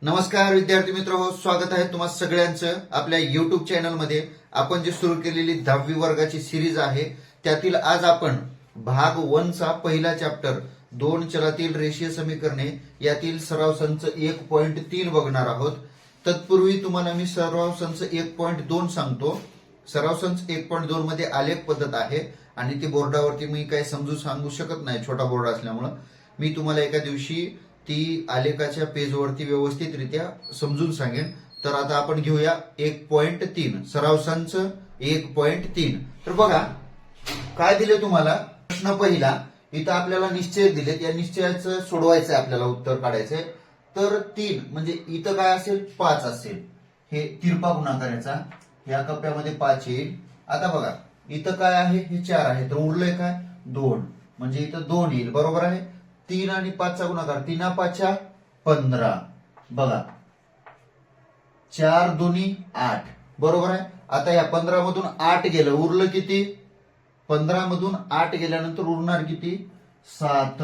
नमस्कार विद्यार्थी मित्र हो, स्वागत आहे तुम्हा सगळ्यांचं आपल्या युट्यूब चॅनल मध्ये. आपण जी सुरू केलेली 10वी वर्गाची सिरीज आहे त्यातील आज आपण भाग 1 चा पहिला चॅप्टर 2 चलातील रेषीय समीकरणे यातील सराव संच 1.3 बघणार आहोत. तत्पूर्वी तुम्हाला मी सराव संच 1.2 सांगतो. सराव संच 1.2 मध्ये आलेख पद्धत आहे आणि ती बोर्डावरती मी काही समजून सांगू शकत नाही, छोटा बोर्ड असल्यामुळे. मी तुम्हाला एका दिवशी ती आलेखाच्या पेजवरती व्यवस्थितरित्या समजून सांगेन. तर आता आपण घेऊया 1.3 सराव संच 1.3. तर बघा काय दिले तुम्हाला. प्रश्न पहिला, इथं आपल्याला निश्चय दिलेत, या निश्चयाचं सोडवायचं आहे, आपल्याला उत्तर काढायचंय. तर 3 म्हणजे इथं काय असेल, 5 असेल. हे तिरपा गुणाकाराचा या कप्प्यामध्ये 5 येईल. आता बघा इथं काय आहे, हे 4 आहे, तर उरलंय काय 2, म्हणजे इथं 2 येईल. बरोबर आहे. 3 आणि 5 चा गुणाकार, 3 5 15. बघा 4 2 8. बरोबर आहे. आता या 15 मधून 8 गेलं, उरलं किती, 15 मधून 8 गेल्यानंतर उरणार किती, 7.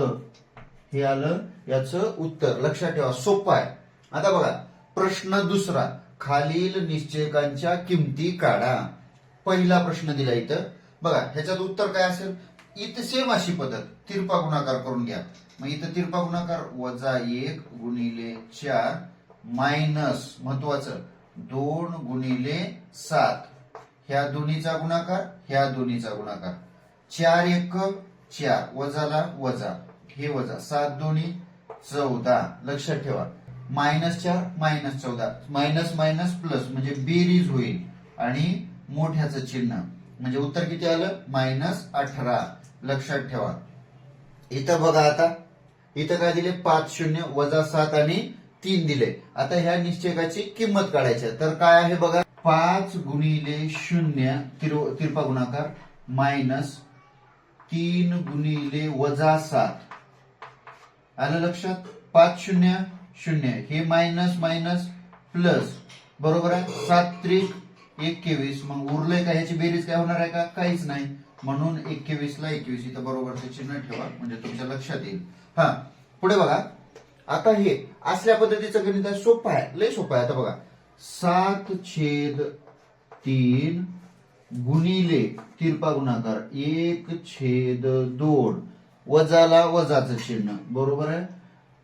हे आलं याचं उत्तर. लक्षात ठेवा, सोपं आहे. आता बघा प्रश्न दुसरा, खालील निश्चयकांच्या किमती काढा. पहिला प्रश्न दिला इथं. बघा ह्याच्यात उत्तर काय असेल, इथं सेम अशी पद्धत, तिरपा गुणाकार करून घ्या. मग इथं तिरपा गुणाकार -1 गुणिले 4 मायनस महत्वाचं 2 गुणिले 7. ह्या दोन्हीचा गुणाकार, ह्या दोन्हीचा गुणाकार. 4 1 4, वजाला वजा, हे वजा, 7 2 14. लक्षात ठेवा, -4 -14, मायनस मायनस प्लस म्हणजे बेरीज होईल आणि मोठ्याचं चिन्ह, म्हणजे उत्तर किती आलं, -18. लक्षात ठेवा. इथं बघा आता इथं काय दिले, 5 0 वजा 7 आणि 3 दिले. आता ह्या निश्चयकाची किंमत काढायची. तर काय आहे बघा, 5 गुणिले 0 तिरपा गुणाकार मायनस 3 गुणिले वजा 7. आलं लक्षात. 5 0 0, हे मायनस मायनस प्लस. बरोबर आहे. 7 त्रिक 21. मग उरलंय का, ह्याची बेरीज काय होणार आहे का, काहीच नाही. म्हणून 21 ला 21 इथं बरोबरचं चिन्ह ठेवा, म्हणजे तुमच्या लक्षात येईल. हा पुढे बघा. आता हे असल्या पद्धतीचं गणित आहे, सोपं आहे, लय सोपं आहे. आता बघा 7/3 गुणिले तिरपा गुणाकार 1/2 वजाला वजाचं चिन्ह. बरोबर आहे.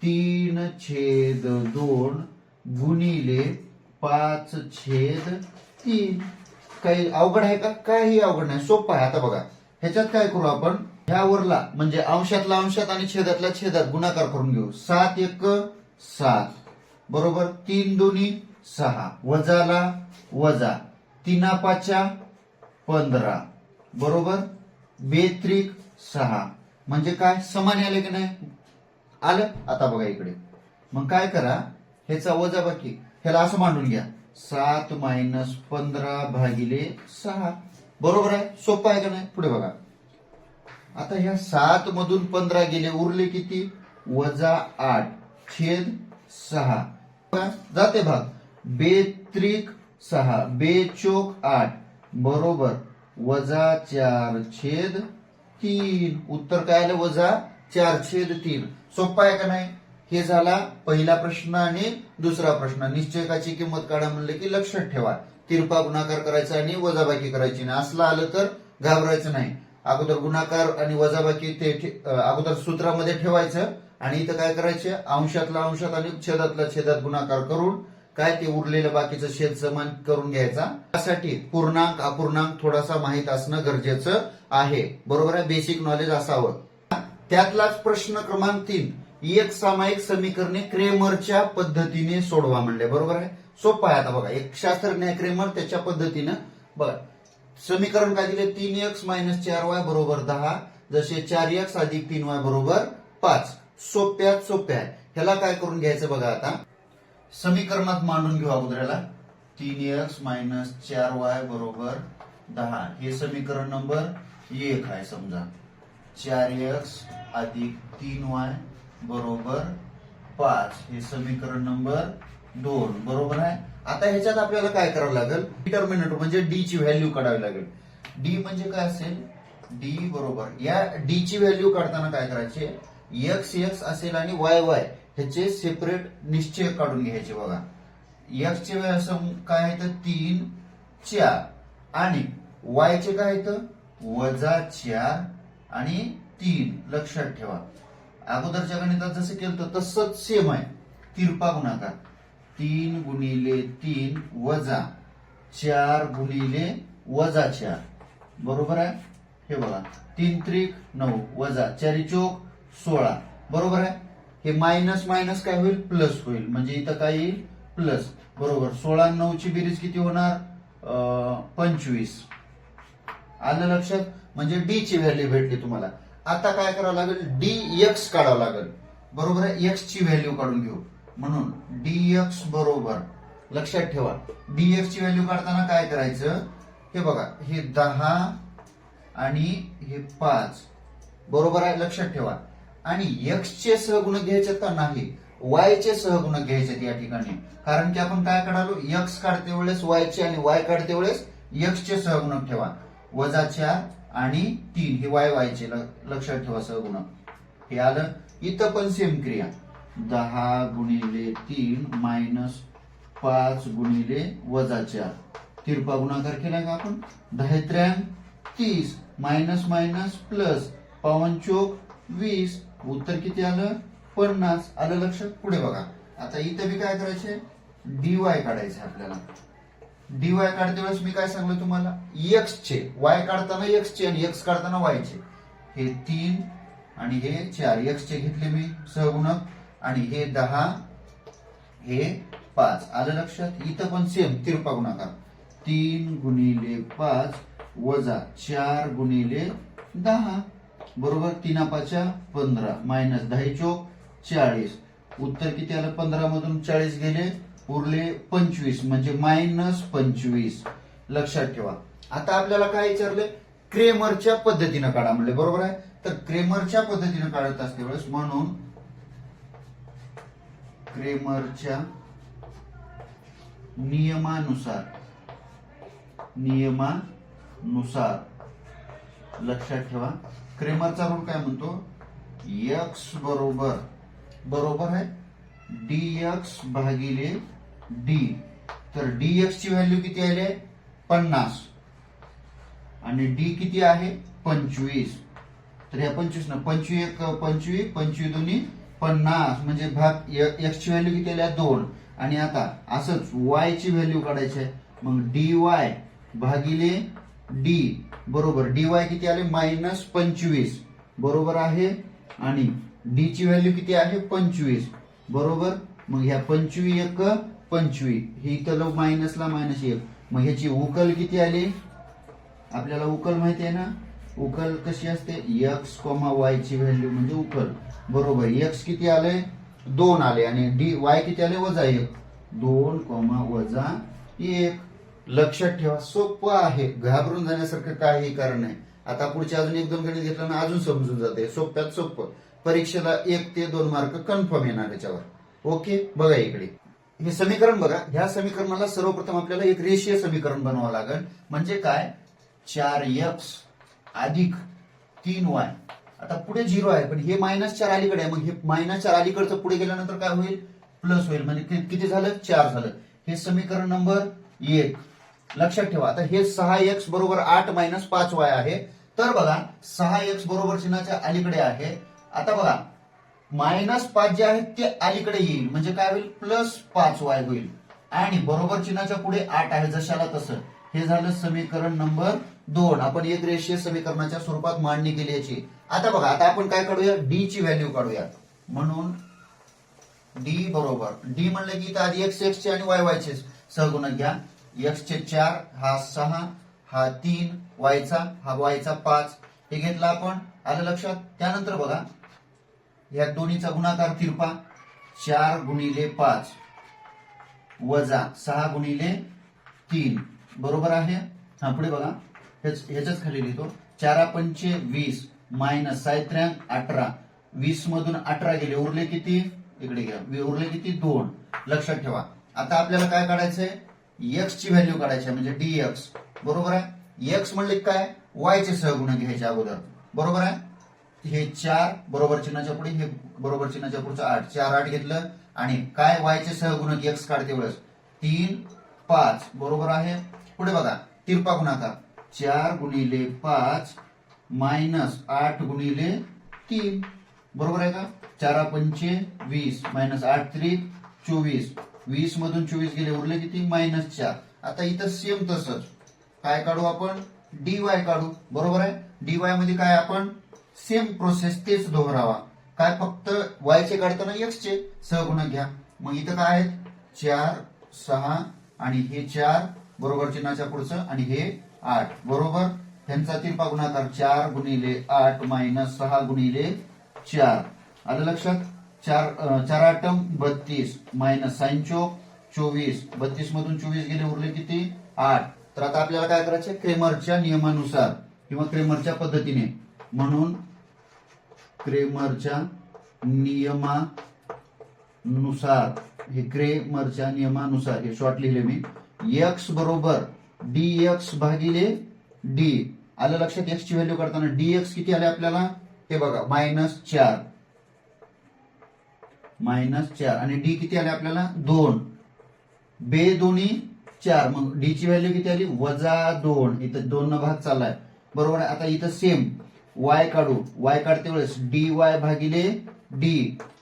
3/2 गुणिले 5/3. काही अवघड आहे का, काही अवघड नाही, सोपं आहे. आता बघा ह्याच्यात काय करू आपण, ह्यावरला म्हणजे अंशातला अंशात आणि छेदातला छेदात गुणाकार करून घेऊ. 7 1 7. बरोबर. 3 2 6, वजाला वजा, 3 5 15. बरोबर. 2 त्रिक 6, म्हणजे काय समान आले की नाही, आलं. आता बघा इकडे, मग काय करा, ह्याचा वजा बाकी, ह्याला असं मांडून घ्या, 7 - 15 भागिले 6. बरोबर आहे. सोपं आहे का नाही. पुढे बघा, आता ह्या 7 मधून 15 गेले, उरले किती, -8/6. जाते भाग, 2 त्रिक 6, 2 चोक 8. बरोबर. -4/3. उत्तर काय आलं, -4/3. सोपं आहे का नाही. हे झाला पहिला प्रश्न. आणि दुसरा प्रश्न, निश्चयकाची किंमत काढा म्हणलं की लक्षात ठेवा, तिरपा गुणाकार करायचा आणि वजाबाकी करायची नाही. असलं आलं तर घाबरायचं नाही. अगोदर गुणाकार आणि वजाबाकी ते अगोदर सूत्रामध्ये ठेवायचं आणि इथं काय करायचे, अंशातला अंशात आणि छेदातला छेदात गुणाकार करून काय ते उरलेलं बाकीचं छेद समान करून घ्यायचा. त्यासाठी पूर्णांक अपूर्णांक थोडासा माहित असणं गरजेचं आहे. बरोबर आहे. बेसिक नॉलेज असावं. त्यातलाच प्रश्न क्रमांक 3, एक सामायिक समीकरणे क्रेमरच्या पद्धतीने सोडवा म्हणले. बरोबर आहे. सोपं आहे. आता बघा, एक शास्त्रज्ञ आहे क्रेमर, त्याच्या पद्धतीनं बघा समीकरण काय दिले, 3x - 4y बरोबर 10, जसे 4x + 3y बरोबर 5. सोप्यात सोप्या आहे. ह्याला काय करून घ्यायचं बघा, आता समीकरणात मांडून घेऊ अगोदर ह्याला. 3x - 4y बरोबर 10, हे समीकरण नंबर 1 आहे. समजा 4x + 3y बरोबर 5, हे समीकरण नंबर 2. बरोबर आहे. आता ह्याच्यात आपल्याला काय करावं लागेल, डिटर्मिनंट म्हणजे डी ची व्हॅल्यू काढावी लागेल. डी म्हणजे काय असेल, डी बरोबर, या डी ची व्हॅल्यू काढताना काय करायचे, एक्स एक्स असेल आणि वाय वाय ह्याचे सेपरेट निश्चय काढून घ्यायचे बघा. x चे काय आहे तर 3 4 आणि y चे काय आहे तर -4 आणि 3. लक्षात ठेवा अगोदरच्या गणितात जसं केलं तसंच सेम आहे. तिरपा गुणाकार 3 गुणिले 3 वजा 4 गुणिले -4 बरोबर आहे. हे बघा 3 त्रिक 9 वजा 4 चोक 16 बरोबर आहे. हे मायनस मायनस काय होईल प्लस होईल म्हणजे इथं काय येईल प्लस बरोबर. 16 आणि 9 ची बेरीज किती होणार 25. आलं लक्षात. म्हणजे डी ची व्हॅल्यू भेटली तुम्हाला. आता काय करावं लागेल dx काढावं लागेल बरोबर आहे. x ची व्हॅल्यू काढून घेऊ म्हणून dx बरोबर लक्षात ठेवा dx ची व्हॅल्यू काढताना काय करायचं हे बघा हे 10 आणि हे 5 बरोबर आहे. लक्षात ठेवा आणि x चे सहगुणक घ्यायचे का नाही y चे सहगुणक घ्यायचे या ठिकाणी. कारण की आपण काय काढालो x काढते वेळेस y चे आणि y काढते वेळेस x चे सहगुणक ठेवा. -4 आणि 3 हे y चे लक्षात ठेवा सहगुणक. हे आलं. इथं पण सेम क्रिया 10 गुणिले 3 -5 गुणिले -4 तिरपा गुणाकार केला का आपण. 10 3 30 मायनस मायनस प्लस 5 चोक 20 उत्तर किती आलं 50. आलं लक्षात. पुढे बघा आता इथं बी काय करायचे dy काढायचे आपल्याला. dy काढते वेळेस मी काय सांगलो तुम्हाला x चे y काढताना x चे आणि x काढताना y चे. हे 3 आणि हे 4 x चे घेतले मी सहगुणक आणि हे 10 हे 5. आलं लक्षात. इथं पण सेम तिरपा गुणाकार 3 गुणिले 5 वजा 4 गुणिले 10 बरोबर. 3 5 15 मायनस 10 चोक 40 उत्तर किती आलं 15 मधून 40 गेले उरले 25 म्हणजे -25. लक्षात ठेवा. आता आपल्याला काय विचारले क्रेमरच्या पद्धतीनं काढा म्हणले बरोबर आहे. तर क्रेमरच्या पद्धतीनं काढत असते वेळेस म्हणून क्रेमरच्या नियमानुसार लक्षात ठेवा क्रेमरचा रूल काय म्हणतो x बरोबर आहे dx भागिले d. तर dx ची व्हॅल्यू किती आली 50 आणि d किती आहे 25. तर या 25 ना 25 25 25 दोन्ही 50 म्हणजे भाग x ची व्हॅल्यू किती आली 2 आणि आता असंच y ची व्हॅल्यू काढायची आहे. मग dy भागिले d बरोबर dy किती आले -25 बरोबर आहे आणि d ची व्हॅल्यू किती आहे 25 बरोबर. मग ह्या 25 एक 25 ही इथं मायनसला -1 मग ह्याची उकल किती आली आपल्याला उकल माहिती आहे ना. उकल कशी असते x, y ची व्हॅल्यू म्हणजे उकल बरोबर. x किती आले 2 आले आणि y किती आले -1 2, -1. लक्षात ठेवा सोपं आहे घाबरून जाण्यासारखं काही कारण नाही. आता पुढचे अजून 1-2 गणित घेतलं ना अजून समजून जाते. सोप्यात सोपं परीक्षेला 1 ते 2 मार्क कन्फर्म येणार त्याच्यावर. ओके बघा इकडे हे समीकरण बघा. ह्या समीकरणाला सर्वप्रथम आपल्याला एक रेषीय समीकरण बनवावं लागेल. म्हणजे काय 4x अधिक 3y. आता पुढे 0 आहे पण हे -4 अलीकडे आहे. मग हे -4 अलीकडचं पुढे गेल्यानंतर काय होईल प्लस होईल म्हणजे किती झालं 4 झालं. हे समीकरण नंबर 1. लक्षात ठेवा. आता हे 6x बरोबर 8 - 5y आहे. तर बघा 6x बरोबर चिन्हाच्या अलीकडे आहे. आता बघा -5 जे आहेत ते अलीकडे येईल म्हणजे काय होईल +5y होईल आणि बरोबर चिन्हाच्या पुढे 8 आहे जशाला तसं. हे झालं समीकरण नंबर 2. आपण एक रेषीय समीकरणाच्या स्वरूपात मांडणी केली याची. आता बघा आता आपण काय काढूया d ची व्हॅल्यू काढूया. म्हणून d बरोबर d म्हणलं की इथं आधी x चे आणि y चे सहगुणक घ्या. x चे 4 हा 6 हा 3 y चा हा y चा 5 हे घेतला आपण. आलं लक्षात. त्यानंतर बघा या दोन्हीचा गुणाकार तिरपा 4 गुणिले 5 वजा 6 गुणिले 3 बरोबर आहे. हा पुढे बघा ह्याच्याच खाली लिहितो 4 पंचे 20 मायनस 7 18 20 मधून 18 गेले उरले किती इकडे घ्या उरले किती 2. लक्षात ठेवा. आता आपल्याला काय काढायचंय x ची व्हॅल्यू काढायची म्हणजे dx बरोबर आहे. x म्हणले काय y चे सहगुणक घ्यायचे अगोदर बरोबर आहे. हे 4 बरोबर चिन्हाच्या पुढे हे बरोबर चिन्हाच्या पुढचं 8 4 8 घेतलं आणि काय वायचे सहगुणक एक्स काढते वेळेस 3 5 बरोबर आहे. पुढे बघा तिरपा गुणाकार 4 गुणिले 5 मायनस 8 गुणिले 3 बरोबर आहे का. 4 पंचे 20 मायनस 8 त्रिक 24 20 मधून 24 गेले उरले किती -4. आता इथं सेम तसंच काय काढू आपण dy काढू बरोबर आहे. dy मध्ये काय आपण सेम प्रोसेस तेच दोहरावा. काय फक्त y चे काढताना x चे सहगुणक घ्या. मग इथं काय आहेत 4 6 आणि हे 4 बरोबर चिन्हाच्या पुढचं आणि हे 8 बरोबर. ह्यांचा तिरपा गुणाकार 4 गुणिले 8 मायनस 6 गुणिले 4 आलं लक्षात. 4 8 32 मायनस 6 चोक 24 32 मधून 24 गेले उरले किती 8. तर आता आपल्याला काय करायचं क्रेमरच्या नियमानुसार किंवा क्रेमरच्या पद्धतीने म्हणून क्रेमरच्या नियमानुसार हे क्रेमरच्या नियमानुसार हे शॉर्ट लिहिले मी x बरोबर dx भागिले d आलं लक्षात. x ची व्हॅल्यू काढताना dx किती आले आपल्याला हे बघा -4 आणि d किती आले आपल्याला 2 बे दोन्ही 4 मग d ची व्हॅल्यू किती आली -2 इथं 2 न भाग चाललाय बरोबर आहे. आता इथं सेम y काढू y काढते वेळेस dy भागिले d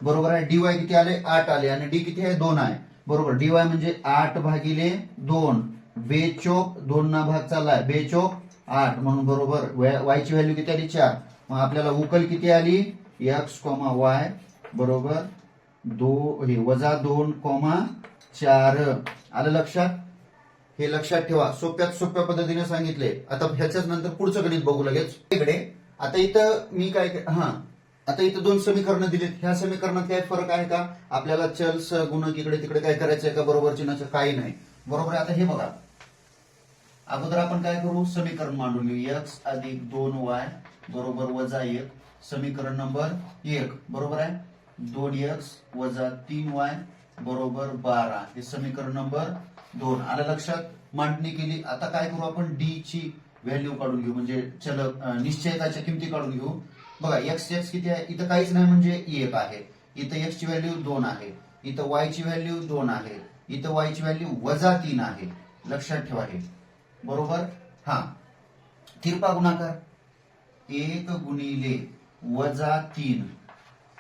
बरोबर आहे. dy किती आले 8 आले आणि d किती आहे 2 आहे बरोबर. dy म्हणजे 8 भागिले 2 बेचोक 2 ना भाग चाललाय बेचोक 8 म्हणून बरोबर y ची व्हॅल्यू किती आली 4. मग आपल्याला उकल किती आली x, y बरोबर -2,4 आलं लक्षात. हे लक्षात ठेवा सोप्यात सोप्या पद्धतीने सांगितले. आता ह्याच्याच नंतर पुढचं गणित बघू लगेच. इकडे आता इथं मी काय आता इथं 2 समीकरणं दिलीत. ह्या समीकरणात काय फरक आहे का आपल्याला चल सहगुणक इकडे तिकडे काय करायचंय का बरोबर चिन्हाचं काही नाही बरोबर आहे. आता हे बघा अगोदर आपण काय करू समीकरण मांडून घेऊ x अधिक 2y बरोबर -1 समीकरण नंबर 1 बरोबर आहे. 2x वजा 3y बरोबर 12 हे समीकरण नंबर 2 आलं लक्षात. मांडणी केली. आता काय करू आपण d ची व्हॅल्यू काढून घेऊ म्हणजे चल निश्चयकाच्या किमती काढून घेऊ. बघा x किती आहे इथं काहीच नाही म्हणजे 1 आहे. इथं x ची व्हॅल्यू 2 आहे. इथं y ची व्हॅल्यू 2 आहे. इथं y ची व्हॅल्यू -3 आहे. लक्षात ठेवा हे बरोबर. हा तिरपा गुणाकार 1 गुणिले -3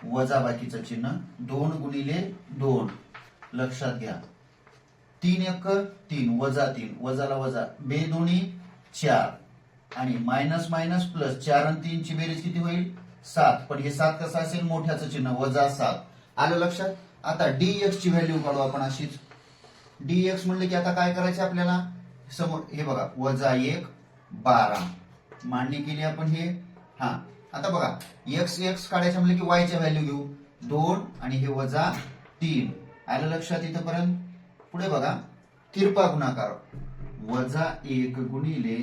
वजा बाकीचं चिन्ह 2 गुणिले 2 लक्षात घ्या. 3 1 3 वजा 3 वजाला वजा बे दोन्ही 4 आणि मायनस मायनस प्लस 4 आणि 3 ची बेरीज किती होईल 7. पण हे 7 कसं असेल मोठ्याचं चिन्ह -7 आलं लक्षात. आता dx ची व्हॅल्यू काढू आपण अशीच. dx म्हणलं की आता काय करायचं आपल्याला समोर हे बघा -1 12 मांडणी केली आपण हे. हा आता बघा x काढायचं म्हणलं की y च्या व्हॅल्यू घेऊ 2 आणि हे -3 आलं लक्षात इथपर्यंत. पुढे बघा तिरपा गुणाकार -1 गुणिले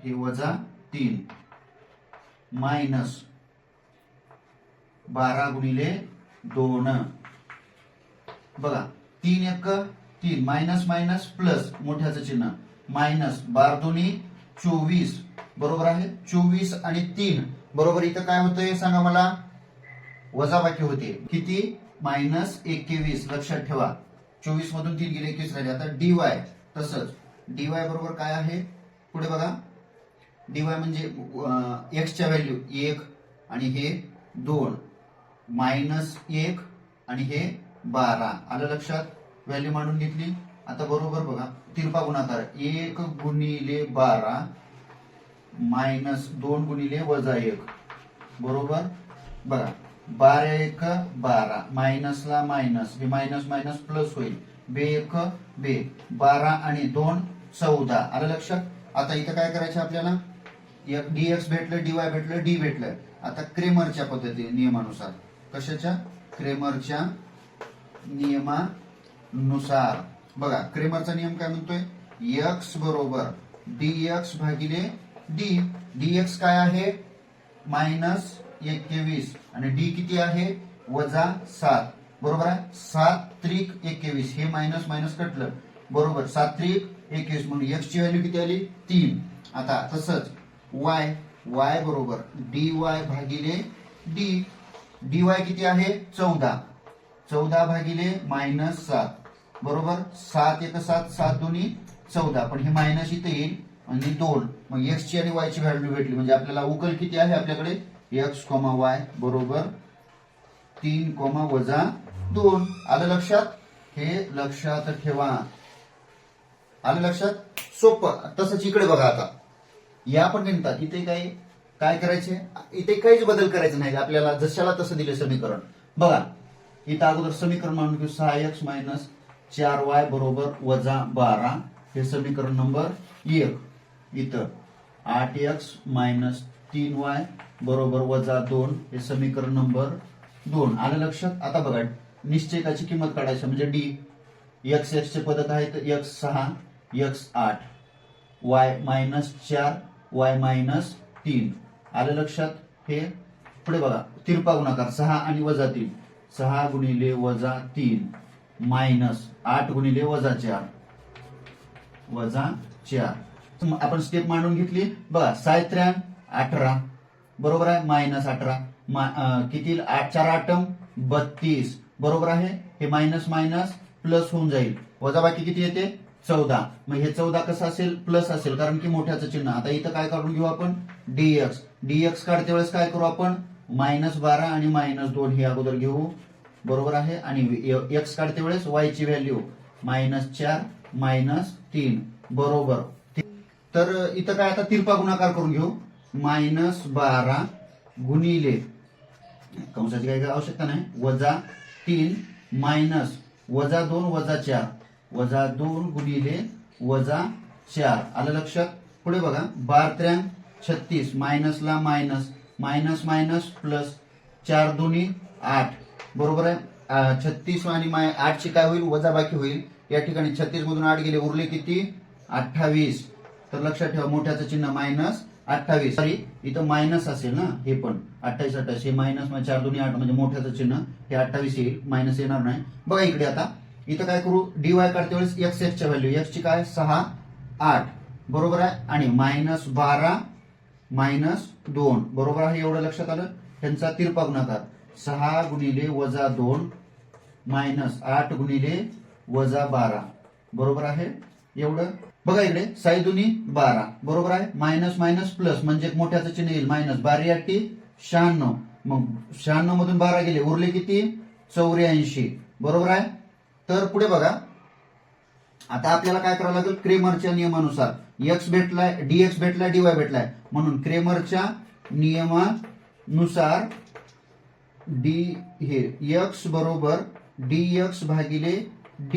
हे -3 मायनस 12 गुणिले 2 बघा 3 1 3 मायनस मायनस प्लस मोठ्याचं चिन्ह मायनस 12 दोन्ही 24 बरोबर आहे. 24 आणि 3 बरोबर इथं काय होतंय सांगा मला वजाबाकी होते किती -21 लक्षात ठेवा. 24 मधून 3 गेले 21 राहिले. आता dy तसंच dy बरोबर काय आहे पुढे बघा dy म्हणजे x च्या व्हॅल्यू 1 आणि हे 2 -1 आणि हे 12 आलं लक्षात. व्हॅल्यू मांडून घेतली. आता बरोबर बघा तिरपा गुणाकार 1 गुणिले 12 मायनस 2 गुणिले -1 बरोबर. बघा 12 1 12 मायनसला मायनस हे मायनस मायनस प्लस होईल बे 1 बे 12 आणि 2 14 आलं लक्षात. आता इथं काय करायचं आपल्याला dx भेटलं dy भेटलं d भेटलं. आता क्रेमरच्या पद्धतीने नियमानुसार कशाच्या क्रेमरच्या नियमानुसार बघा क्रेमरचा नियम काय म्हणतोय x बरोबर dx भागिले d. dx काय आहे -21 आणि d किती आहे -7 बरोबर आहे. 7 त्रिक 21 हे मायनस मायनस कटलं बरोबर 7 त्रिक 21 म्हणून x ची व्हॅल्यू किती आली 3. आता तसंच y y बरोबर dy भागिले d. dy किती आहे 14. 14 भागिले -7 बरोबर 7 1 7 7 दोन्ही 14. पण हे मायनस इथे येईल आणि 2. मग x ची आणि y ची व्हॅल्यू भेटली म्हणजे आपल्याला उकल किती आहे आपल्याकडे x, y बरोबर 3, -2. आलं लक्षात? हे लक्षात ठेवा. आलं लक्षात? सोपं. तसंच इकडे बघा आता या पण गणितात इथे काय करायचे, इथे काहीच बदल करायचे नाही आपल्याला, जशाला तसं दिले समीकरण. बघा इथं अगोदर समीकरण मानून घेऊ 6x - 4y बरोबर -12. हे समीकरण नंबर 1. इथं 8x - 3y बरोबर -2. हे समीकरण नंबर 2. आलं लक्षात? आता बघा निश्चयकाची किंमत काढायची म्हणजे डी. x चे पदक आहेत x 6 x 8 y -4 y -3. आलं लक्षात? हे पुढे बघा तिरपा गुणाकार 6 आणि -3. 6 गुणिले -3 -8 गुणिले -4 आपण स्टेप मांडून घेतली. बघा 7 3 18 बरोबर आहे -18 किती 4 8 32 बरोबर आहे. हे मायनस मायनस प्लस होऊन जाईल. वजाबाकी किती येते 14. मग हे 14 कसं असेल प्लस असेल कारण की मोठ्याचं चिन्ह. आता इथं काय काढून घेऊ आपण dx काढते वेळेस काय करू आपण -12 आणि -2 हे अगोदर घेऊ बरोबर आहे. आणि x काढते वेळेस y ची व्हॅल्यू -4 -3 बरोबर. तर इथं काय आता तिरपा गुणाकार करून घेऊ -12 गुणिले कंसाची काही आवश्यकता नाही -3 -2 -4 -2 गुणिले -4. आलं लक्षात? पुढे बघा 12 3 36 मायनसला मायनस मायनस मायनस प्लस 4 2 8 बरोबर आहे. 36 आणि 8 ची काय होईल वजाबाकी होईल. या ठिकाणी 36 मधून 8 गेले उरले किती 28. तर लक्षात ठेवा मोठ्याचं चिन्ह -28. सॉरी इथं मायनस असेल ना हे पण 28 28 हे मायनस 4 2 8 म्हणजे मोठ्याचं चिन्ह हे 28 येईल मायनस येणार नाही. बघा इकडे आता इथं काय करू dy काढते वेळेस x च्या व्हॅल्यू x ची काय 6 8 बरोबर आहे आणि -12 -2 बरोबर आहे. एवढं लक्षात आलं. त्यांचा तिरपा गुणाकार 6 गुणिले -2 -8 गुणिले -12 बरोबर आहे. एवढं बघा इकडे 6 दुनी 12 बरोबर आहे. मायनस मायनस प्लस म्हणजे मोठ्याचं चिन्ह येईल मायनस 12 8 96 मग 96 मधून 12 गेले उरले किती 84 बरोबर आहे. तर पुढे बघा आता आपल्याला काय करावं लागेल क्रेमरच्या नियमानुसार x भेटलाय dx भेटलाय dy भेटलाय म्हणून क्रेमरच्या नियमानुसार हे x बरोबर dx भागिले d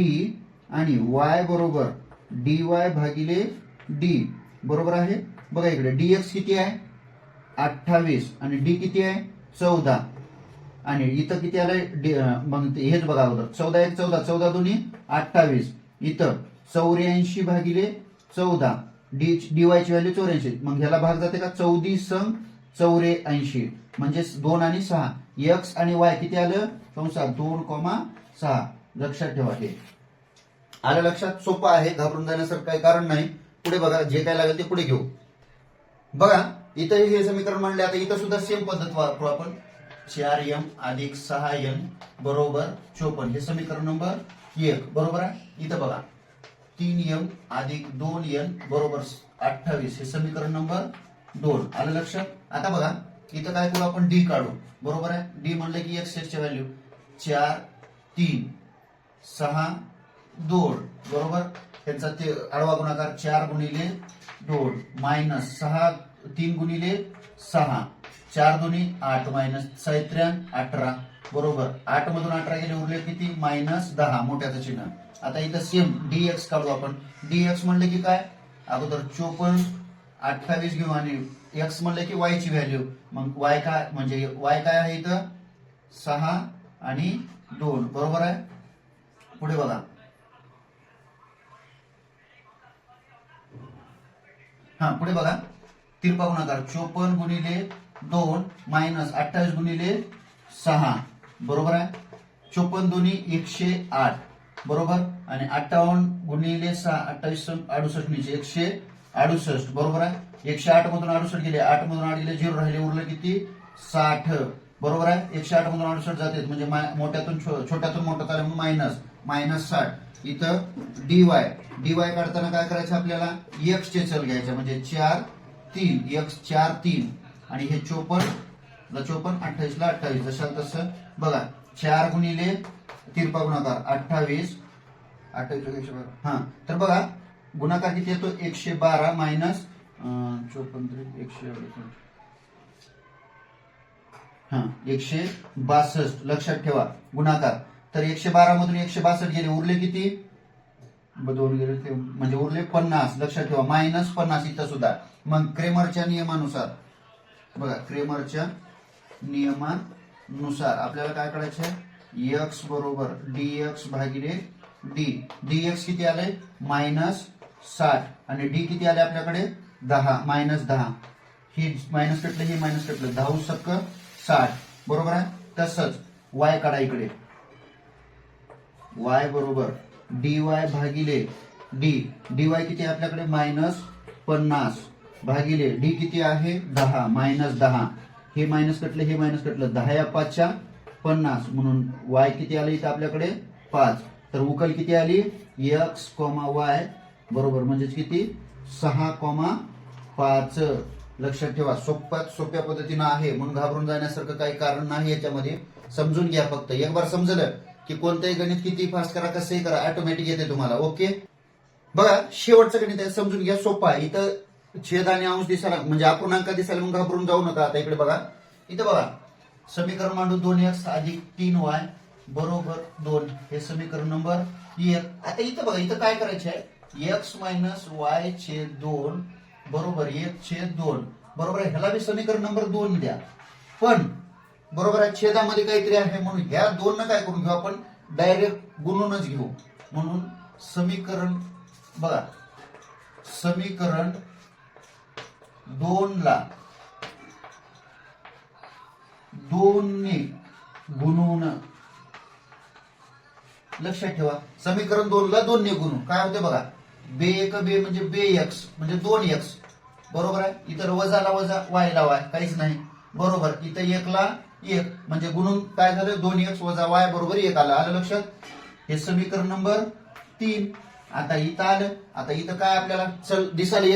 आणि y बरोबर dy भागिले d बरोबर आहे. बघा इकडे dx किती आहे 28 आणि d किती आहे 14 आणि इथं किती आलंय मग हेच बघा अगोदर 14 1 14 14 दोन्ही 28 इथं 84 भागिले 14 dy ची व्हॅल्यू 84 मग ह्याला भाग जाते का 14 84 म्हणजे 2 आणि 6 x आणि y किती आलं कंसात 2,6. लक्षात ठेवा हे आलं लक्षात. सोपं आहे घाबरून जाण्यासारखं काही कारण नाही. पुढे बघा जे काय लागेल ते पुढे घेऊ. बघा इथं हे समीकरण मांडले. आता इथं सुद्धा सेम पद्धत वापरू आपण 4m अधिक 6n बरोबर 54 हे समीकरण नंबर 1 बरोबर आहे. इथं बघा 3m अधिक 2n बरोबर 28 हे समीकरण नंबर 2. आलं लक्षात. आता बघा इथं काय करू आपण d काढू बरोबर आहे. d म्हणलं की x ची व्हॅल्यू 4 3 6 2 बरोबर. त्यांचा ते आडवा गुणाकार 4 गुणिले 2 मायनस 6 3 गुणिले 6 4 2 8 मायनस 6 3 18 बरोबर. 8 मधून 18 गेले उरले किती -10 मोठ्याचं चिन्ह. आता इथं सेम dx काढू आपण. dx म्हणलं की काय अगोदर 54 28 घेऊ आणि x म्हणलं की y ची व्हॅल्यू मग y काय म्हणजे y काय आहे इथं 6 आणि 2 बरोबर आहे. पुढे बघा पुढे बघा तिरपा गुणाकार 54 गुणिले 2 मायनस 28 गुणिले 6 बरोबर आहे. 54 दोन्ही 108 बरोबर आणि 58 गुणिले 6 28 68 108 68 बरोबर आहे. 108 मधून 68 गेले, 8 मधून 8 गेले, 0 राहिले, उरलं किती 60 बरोबर आहे. 108 मधून 68 जाते म्हणजे मोठ्यातून छोट्यातून मोठा झाला म्हणून मायनस 60. इथं डीवाय काढताना काय करायचं आपल्याला एक्स चे चल घ्यायचे म्हणजे 4 3 एक्स 4 3 आणि हे 54 28 ला 28 जशाल तसं बघा 4 गुणिले तिरपा गुणाकार 28 हा तर बघा गुणाकार किती येतो 112 मायनस 54 162 लक्षात ठेवा गुणाकार. तर 112 मधून 162 गेले, उरले किती 2 गेले ते म्हणजे उरले 50 लक्षात ठेवा मायनस 50 इथं सुद्धा. मग क्रेमरच्या नियमानुसार बघा क्रेमरच्या नियमानुसार आपल्याला काय करायचं आहे एक्स बरोबर डीएक्स भागिले डीएक्स किती आले -60 आणि डी किती आले आपल्याकडे 10 -10 ही मायनस कटलं ही मायनस कटलं 10 सक्क 60 बरोबर आहे. तसंच वाय काढा इकडे वाय बरोबर डीवाय भागिले डीवाय किती आहे आपल्याकडे -50 भागिले डी किती आहे 10 -10 हे मायनस कटलं हे मायनस कटलं 10 या 5 50 म्हणून वाय किती आले इथं आपल्याकडे 5. तर उकल किती आली एक्स वाय बरोबर म्हणजेच किती 6,5 लक्षात ठेवा. सोप्या पद्धतीनं आहे म्हणून घाबरून जाण्यासारखं काही कारण नाही याच्यामध्ये. समजून घ्या फक्त एक बार समजलं की कोणतंही गणित किती फास्ट करा कसंही करा ऑटोमॅटिक येते तुम्हाला. ओके बघा शेवटचं गणित आहे समजून घ्या सोपा आहे. इथं छेद आणि अंश दिसायला म्हणजे अपूर्णांक दिसायला मग घाबरून जाऊ नका. आता इकडे बघा इथं बघा समीकरण मांडू 2x अधिक 3y बरोबर 2 हे समीकरण नंबर 1. आता इथं बघा इथं काय करायचं आहे x मायनस y छेद 2 बरोबर 1/2 बरोबर आहे. ह्याला बी समीकरण नंबर 2 द्या पण बरोबर आहे छेदामध्ये काहीतरी आहे म्हणून ह्या 2 न काय करून घेऊ आपण डायरेक्ट गुणूनच घेऊ. म्हणून समीकरण बघा समीकरण 2 ला 2 ने गुणून लक्षात ठेवा समीकरण 2 ला 2 ने गुणू काय होते बघा बे एक बे म्हणजे बे एक्स म्हणजे 2x बरोबर आहे. इतर वजाला वजा वाय ला वाय काहीच नाही बरोबर. इथं 1 ला 1 म्हणजे गुणून काय झालं 2x वजा वाय बरोबर 1 आलं. आलं लक्षात. हे समीकरण नंबर 3. आता इथं आलं. आता इथं काय आपल्याला चल दिसायला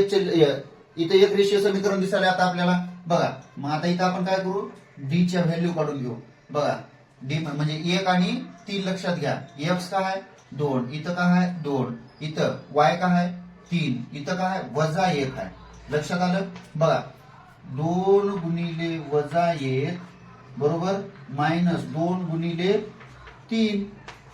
इथं एक रेषीय समीकरण दिसायला आता आपल्याला बघा. मग आता इथं आपण काय करू डी च्या व्हॅल्यू काढून घेऊ. बघा डी म्हणजे 1 आणि 3 लक्षात घ्या. एक्स काय आहे 2 इथं काय आहे 2 इथं वाय काय आहे 3 इथं काय आहे वजा 1 आहे. लक्षात आलं. बघा 2 गुणिले वजा 1 बरोबर मायनस 2 गुणिले 3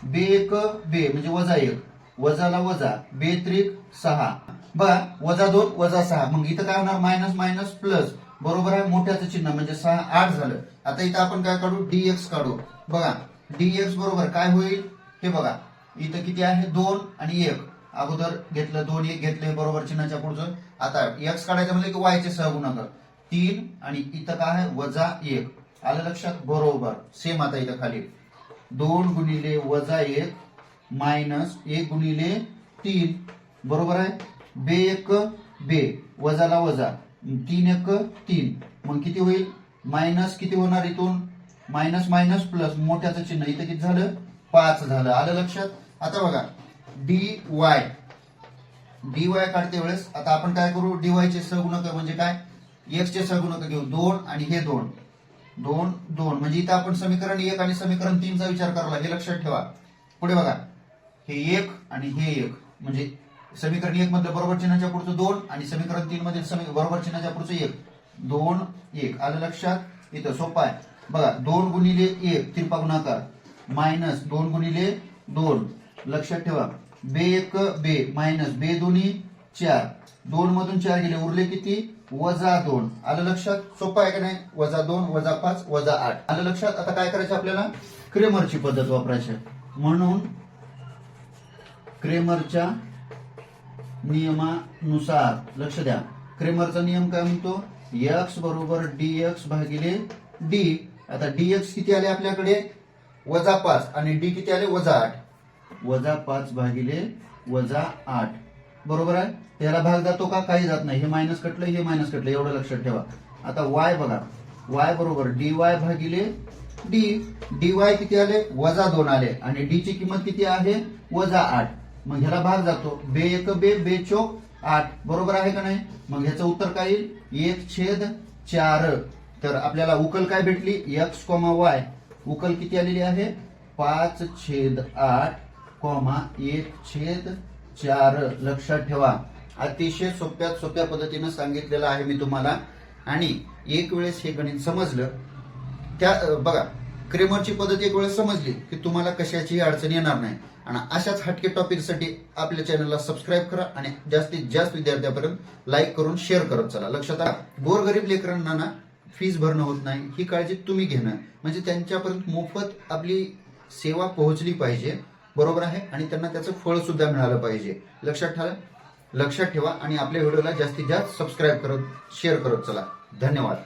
बे एक बे म्हणजे वजा 1 वजाला वजा बे त्रिक 6 बघा वजा 2 वजा 6 मग इथं काय होणार मायनस मायनस प्लस बरोबर आहे मोठ्याचं चिन्ह म्हणजे 6 8 झालं. आता इथं आपण काय काढू डीएक्स काढू. बघा डीएक्स बरोबर काय होईल हे बघा इथं किती आहे 2 आणि 1 अगोदर घेतलं 2 1 घेतले बरोबर चिन्हाच्या पुढचं. आता एक्स काढायचं म्हणजे की वायचे सहगुणक 3 आणि इथं काय आहे वजा 1 आलं लक्षात बरोबर. सेम आता इथं खाली 2 गुणिले वजा 1 मायनस 1 गुणिले 3 बरोबर आहे बे एक बे वजाला वजा 3 1 3 मग किती होईल मायनस किती होणार इथून मायनस मायनस प्लस मोठ्याचं चिन्ह इथं किती झालं 5 झालं. आलं लक्षात. आता बघा dy काढते वेळेस आता आपण काय करू dy चे सहगुणक म्हणजे काय x चे सहगुणक घेऊ 2 आणि हे 2 2 2 म्हणजे इथं आपण समीकरण 1 आणि समीकरण 3 चा विचार करावा हे लक्षात ठेवा. पुढे बघा हे 1 आणि हे 1 म्हणजे समीकरण 1 मध्ये बरोबर चिन्हाच्या पुढचं 2 आणि समीकरण 3 मध्ये बरोबर चिन्हाच्या पुढचं 1 2 1 आलं लक्षात. इथं सोपं आहे बघा 2 गुणिले 1 तिरपा गुणाकार मायनस 2 गुणिले 2 लक्षात ठेवा बे एक बे मायनस बे दोन्ही 4 2 मधून 4 गेले उरले किती वजा 2 आलं लक्षात. सोपं आहे का नाही वजा 2 वजा 5 वजा 8 आलं लक्षात. आता काय करायचं आपल्याला क्रेमरची पद्धत वापरायची म्हणून क्रेमरच्या नियमानुसार लक्ष द्या. क्रेमरचा नियम काय म्हणतो एक्स बरोबर डीएक्स भागिले डी. आता डीएक्स किती आले आपल्याकडे वजा 5 आणि डी किती आले वजा 8 वजा 5 भागिले वजा 8 बरोबर आहे. याला भाग जातो का? काही जात नाही. हे मायनस कटलं, हे मायनस कटलं, एवढं लक्षात ठेवा. आता वाय बघा, वाय बरोबर dy भागिले डी. dy किती आले? -2 आले. आणि डी ची किंमत किती आहे? -8. मग ह्याला भाग जातो. बे एक बे, बे चोक 8. बरोबर आहे का नाही? मग ह्याचं उत्तर काय येईल? 1/4. तर आपल्याला उकल काय भेटली? x, y. उकल किती आलेली आहे? 5/8, 1/4. लक्षात ठेवा. अतिशय सोप्या सोप्या पद्धतीने सांगितलेलं आहे मी तुम्हाला. आणि एक वेळेस हे गणित समजलं, त्या बघा क्रेमरची पद्धत एक वेळेस समजली की तुम्हाला कशाची अडचण येणार नाही. आणि अशाच हटके टॉपिकसाठी आपल्या चॅनलला सबस्क्राईब करा आणि जास्तीत जास्त विद्यार्थ्यांपर्यंत लाईक करून शेअर करत चला. लक्षात आला. गोरगरीब लेकरांना ना फीस भरणं होत नाही, ही काळजी तुम्ही घेणं, म्हणजे त्यांच्यापर्यंत मोफत आपली सेवा पोहोचली पाहिजे. बरोबर आहे. आणि त्यांना त्याचं फळ सुद्धा मिळालं पाहिजे. लक्षात ठेवा आणि आपल्या व्हिडिओला जास्तीत जास्त सबस्क्राईब करत शेअर करत चला. धन्यवाद.